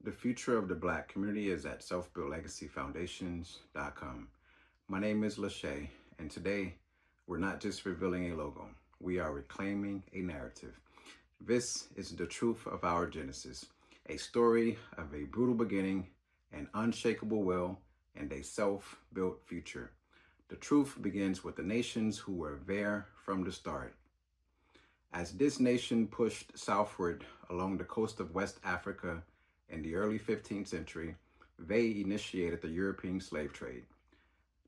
The future of the Black community is at selfbuildlegacyfoundations.com. My name is 𝐥𝐢𝐤𝐞, and today we're not just revealing a logo, we are reclaiming a narrative. This is the truth of our genesis, a story of a brutal beginning, an unshakable will, and a self-built future. The truth begins with the nations who were there from the start. As this nation pushed southward along the coast of West Africa in the early 15th century, they initiated the European slave trade.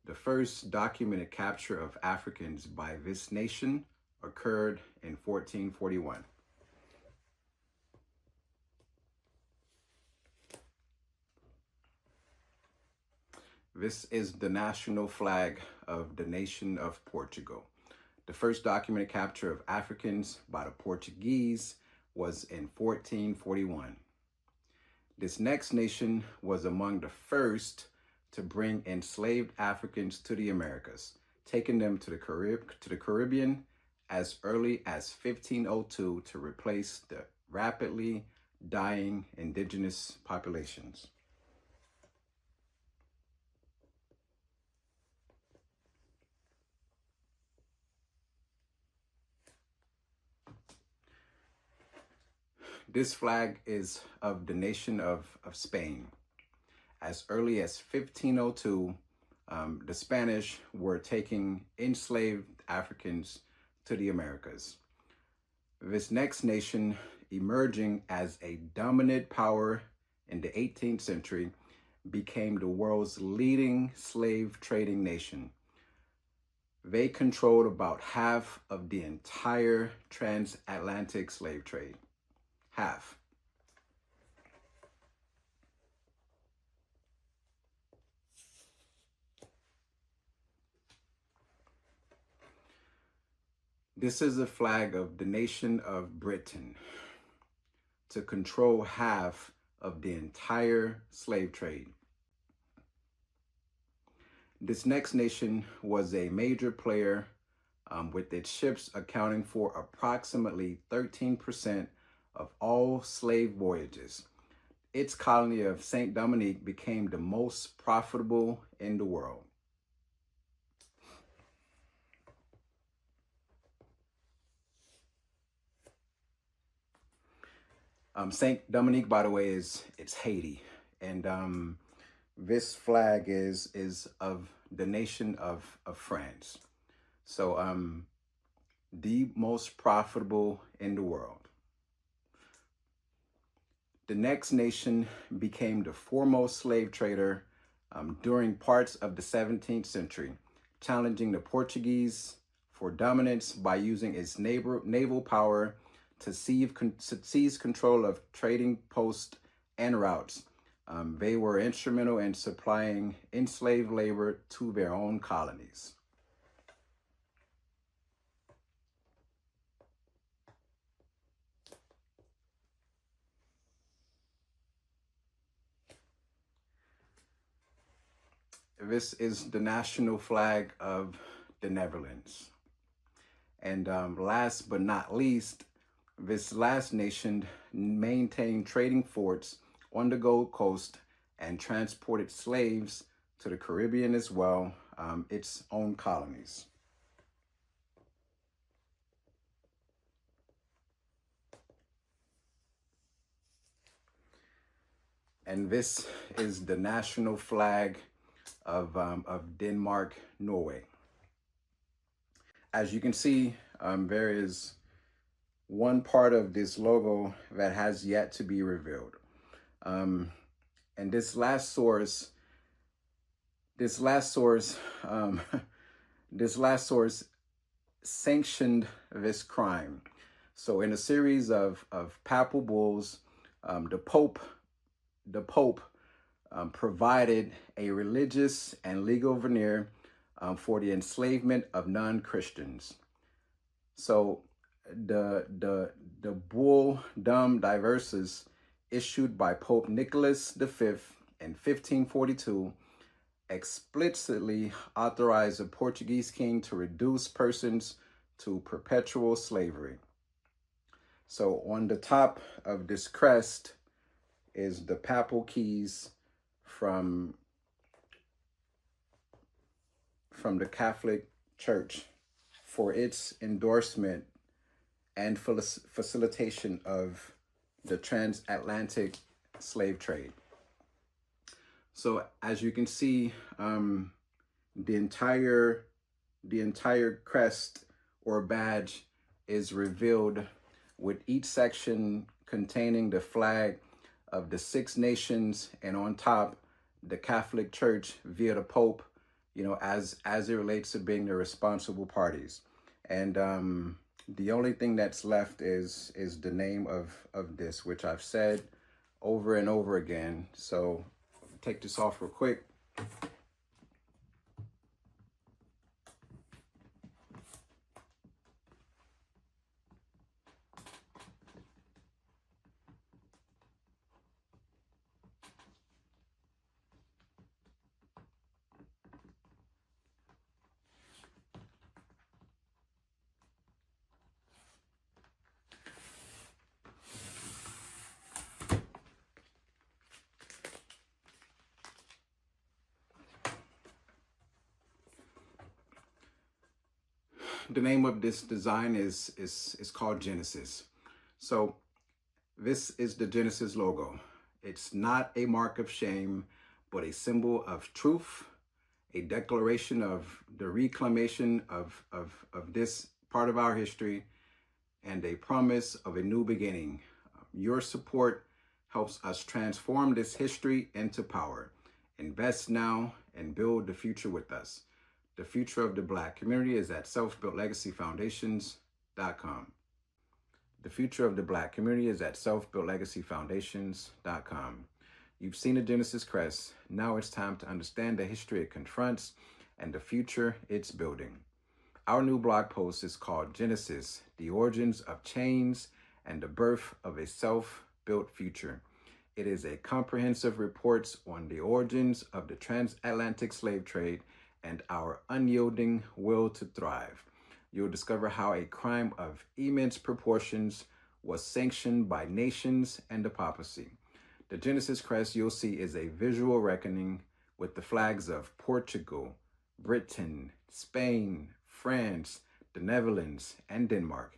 The first documented capture of Africans by this nation occurred in 1441. This is the national flag of the nation of Portugal. The first documented capture of Africans by the Portuguese was in 1441. This next nation was among the first to bring enslaved Africans to the Americas, taking them to the Caribbean as early as 1502 to replace the rapidly dying indigenous populations. This flag is of the nation of Spain. As early as 1502, the Spanish were taking enslaved Africans to the Americas. This next nation, emerging as a dominant power in the 18th century, became the world's leading slave trading nation. They controlled about half of the entire transatlantic slave trade. Half. This is a flag of the nation of Britain to control half of the entire slave trade. This next nation was a major player with its ships accounting for approximately 13% of all slave voyages. Its colony of St. Dominique became the most profitable in the world. St. Dominique, by the way, it's Haiti, and this flag is of the nation of France. So the most profitable in the world. The next nation became the foremost slave trader during parts of the 17th century, challenging the Portuguese for dominance by using its naval power to seize control of trading posts and routes. They were instrumental in supplying enslaved labor to their own colonies. This is the national flag of the Netherlands. And last but not least, this last nation maintained trading forts on the Gold Coast and transported slaves to the Caribbean as well, its own colonies. And this is the national flag of Denmark, Norway. As you can see, there is one part of this logo that has yet to be revealed. And this last source sanctioned this crime. So in a series of papal bulls, the Pope provided a religious and legal veneer for the enslavement of non-Christians. So the bull Dum Diversas, issued by Pope Nicholas V in 1542, explicitly authorized the Portuguese king to reduce persons to perpetual slavery. So on the top of this crest is the papal keys from the Catholic Church for its endorsement and facilitation of the transatlantic slave trade. So as you can see, the entire crest or badge is revealed, with each section containing the flag of the 6 nations, and on top, the Catholic Church via the Pope, you know, as it relates to being the responsible parties. And the only thing that's left is the name of this, which I've said over and over again. So take this off real quick. The name of this design is called Genesis. So this is the Genesis logo. It's not a mark of shame, but a symbol of truth, a declaration of the reclamation of this part of our history, and a promise of a new beginning. Your support helps us transform this history into power. Invest now and build the future with us. The future of the Black community is at self-builtlegacyfoundations.com. The future of the Black community is at self-builtlegacyfoundations.com. You've seen the Genesis crest. Now it's time to understand the history it confronts and the future it's building. Our new blog post is called Genesis, the origins of chains and the birth of a self-built future. It is a comprehensive report on the origins of the transatlantic slave trade and our unyielding will to thrive. You'll discover how a crime of immense proportions was sanctioned by nations and the Papacy. The Genesis crest you'll see is a visual reckoning with the flags of Portugal, Britain, Spain, France, the Netherlands, and Denmark.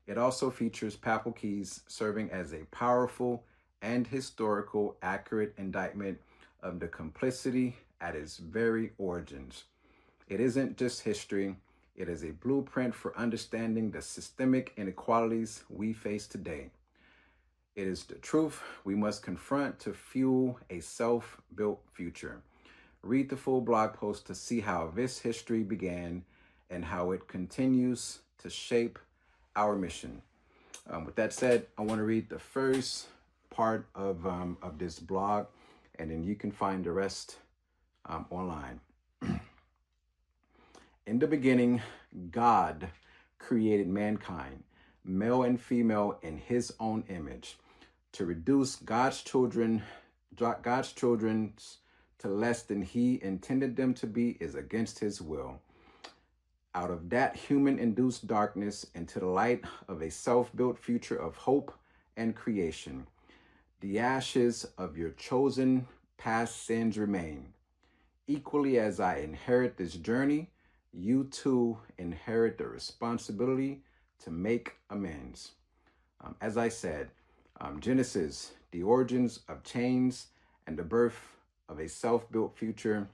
It also features papal keys serving as a powerful and historical accurate indictment of the complicity at its very origins. It isn't just history, it is a blueprint for understanding the systemic inequalities we face today. It is the truth we must confront to fuel a self-built future. Read the full blog post to see how this history began and how it continues to shape our mission. With that said, I want to read the first part of this blog, and then you can find the rest online. In the beginning, God created mankind, male and female, in his own image. To reduce God's children to less than he intended them to be is against his will. Out of that human-induced darkness into the light of a self-built future of hope and creation. The ashes of your chosen past sins remain. Equally as I inherit this journey, you too inherit the responsibility to make amends. As I said, Genesis, the origins of chains and the birth of a self-built future,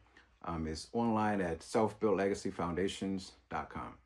is online at self-builtlegacyfoundations.com.